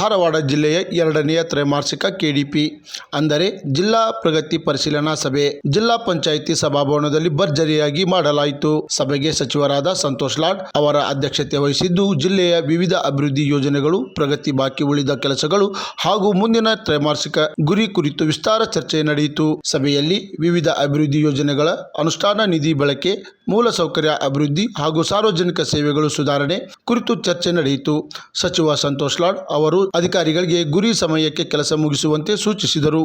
ಧಾರವಾಡ ಜಿಲ್ಲೆಯ 2ನೇ ತ್ರೈಮಾಸಿಕ ಕೆಡಿಪಿ ಅಂದರೆ ಜಿಲ್ಲಾ ಪ್ರಗತಿ ಪರಿಶೀಲನಾ ಸಭೆ ಜಿಲ್ಲಾ ಪಂಚಾಯಿತಿ ಸಭಾಭವನದಲ್ಲಿ ಭರ್ಜರಿಯಾಗಿ ಮಾಡಲಾಯಿತು. ಸಭೆಗೆ ಸಚಿವರಾದ ಸಂತೋಷ್ ಲಾಡ್ ಅವರ ಅಧ್ಯಕ್ಷತೆ ವಹಿಸಿದ್ದು, ಜಿಲ್ಲೆಯ ವಿವಿಧ ಅಭಿವೃದ್ಧಿ ಯೋಜನೆಗಳು, ಪ್ರಗತಿ ಬಾಕಿ ಉಳಿದ ಕೆಲಸಗಳು ಹಾಗೂ ಮುಂದಿನ ತ್ರೈಮಾಸಿಕ ಗುರಿ ಕುರಿತು ವಿಸ್ತಾರ ಚರ್ಚೆ ನಡೆಯಿತು. ಸಭೆಯಲ್ಲಿ ವಿವಿಧ ಅಭಿವೃದ್ಧಿ ಯೋಜನೆಗಳ ಅನುಷ್ಠಾನ, ನಿಧಿ ಬಳಕೆ, ಮೂಲಸೌಕರ್ಯ ಅಭಿವೃದ್ಧಿ ಹಾಗೂ ಸಾರ್ವಜನಿಕ ಸೇವೆಗಳು ಸುಧಾರಣೆ ಕುರಿತು ಚರ್ಚೆ ನಡೆಯಿತು. ಸಚಿವ ಸಂತೋಷ್ ಲಾಡ್ ಅವರು ಅಧಿಕಾರಿಗಳಿಗೆ ಗುರಿ ಸಮಯಕ್ಕೆ ಕೆಲಸ ಮುಗಿಸುವಂತೆ ಸೂಚಿಸಿದರು.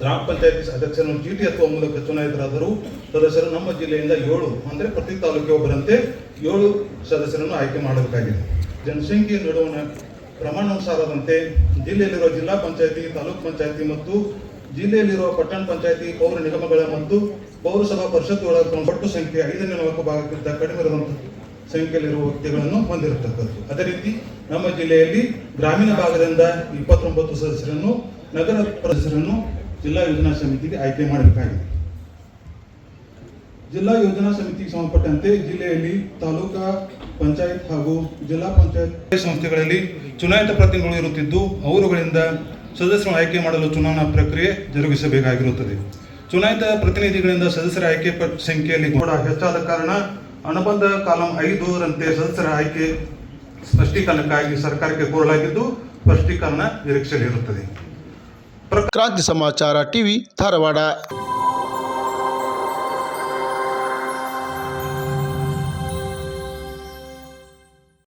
ಗ್ರಾಮ ಪಂಚಾಯತಿ ಸದಸ್ಯರನ್ನು ಚೀಟಿ ಅಥವಾ ಮೂಲಕ ಚುನಾಯಿತರಾದರು ಸದಸ್ಯರು ನಮ್ಮ ಜಿಲ್ಲೆಯಿಂದ 7 ಅಂದರೆ ಪ್ರತಿ ತಾಲೂಕಿಗೆ ಒಬ್ಬರಂತೆ 7 ಸದಸ್ಯರನ್ನು ಆಯ್ಕೆ ಮಾಡಬೇಕಾಗಿದೆ. ಜನಸಂಖ್ಯೆ ನಡುವಣ ಪ್ರಮಾಣಾನುಸಾರದಂತೆ ಜಿಲ್ಲೆಯಲ್ಲಿರುವ ಜಿಲ್ಲಾ ಪಂಚಾಯತಿ, ತಾಲೂಕು ಪಂಚಾಯತಿ ಮತ್ತು ಜಿಲ್ಲೆಯಲ್ಲಿರುವ ಪಟ್ಟಣ ಪಂಚಾಯತಿ, ಪೌರ ನಿಗಮಗಳ ಮತ್ತು ಪೌರಸಭಾ ಪರಿಷತ್ತುಗಳ ಒಟ್ಟು ಸಂಖ್ಯೆ 5/4 ಭಾಗಕ್ಕಿಂತ ಕಡಿಮೆ ಇರುವಂತಹ ಸಂಖ್ಯೆಯಲ್ಲಿರುವ ವ್ಯಕ್ತಿಗಳನ್ನು ಹೊಂದಿರತಕ್ಕದ್ದು. ಅದೇ ರೀತಿ ನಮ್ಮ ಜಿಲ್ಲೆಯಲ್ಲಿ ಗ್ರಾಮೀಣ ಭಾಗದಿಂದ 29 ಸದಸ್ಯರನ್ನು, ನಗರ ಸದಸ್ಯರನ್ನು ಜಿಲ್ಲಾ ಯೋಜನಾ ಸಮಿತಿಗೆ ಆಯ್ಕೆ ಮಾಡಬೇಕಾಗಿದೆ. ಜಿಲ್ಲಾ ಯೋಜನಾ ಸಮಿತಿಗೆ ಸಂಬಂಧಪಟ್ಟಂತೆ ಜಿಲ್ಲೆಯಲ್ಲಿ ತಾಲೂಕಾ ಪಂಚಾಯತ್ ಹಾಗೂ ಜಿಲ್ಲಾ ಪಂಚಾಯತ್ ಸಂಸ್ಥೆಗಳಲ್ಲಿ ಚುನಾಯಿತ ಪ್ರತಿನಿಧಿಗಳು ಇರುತ್ತಿದ್ದು, ಅವರುಗಳಿಂದ ಸದಸ್ಯರನ್ನು ಆಯ್ಕೆ ಮಾಡಲು ಚುನಾವಣಾ ಪ್ರಕ್ರಿಯೆ ಜರುಗಿಸಬೇಕಾಗಿರುತ್ತದೆ. ಚುನಾಯಿತ ಪ್ರತಿನಿಧಿಗಳಿಂದ ಸದಸ್ಯರ ಆಯ್ಕೆ ಸಂಖ್ಯೆಯಲ್ಲಿ ಕೂಡ ಹೆಚ್ಚಾದ ಕಾರಣ ಅನುಬಂಧ ಕಾಲಂ 5ರಂತೆ ಸದಸ್ಯರ ಆಯ್ಕೆ ಸ್ಪಷ್ಟೀಕರಣಕ್ಕಾಗಿ ಸರ್ಕಾರಕ್ಕೆ ಕೋರಲಾಗಿದ್ದು, ಸ್ಪಷ್ಟೀಕರಣ ನಿರೀಕ್ಷೆಯಲ್ಲಿರುತ್ತದೆ. ಕ್ರಾಂತಿ ಸಮಾಚಾರ ಟಿವಿ ಧಾರವಾಡ.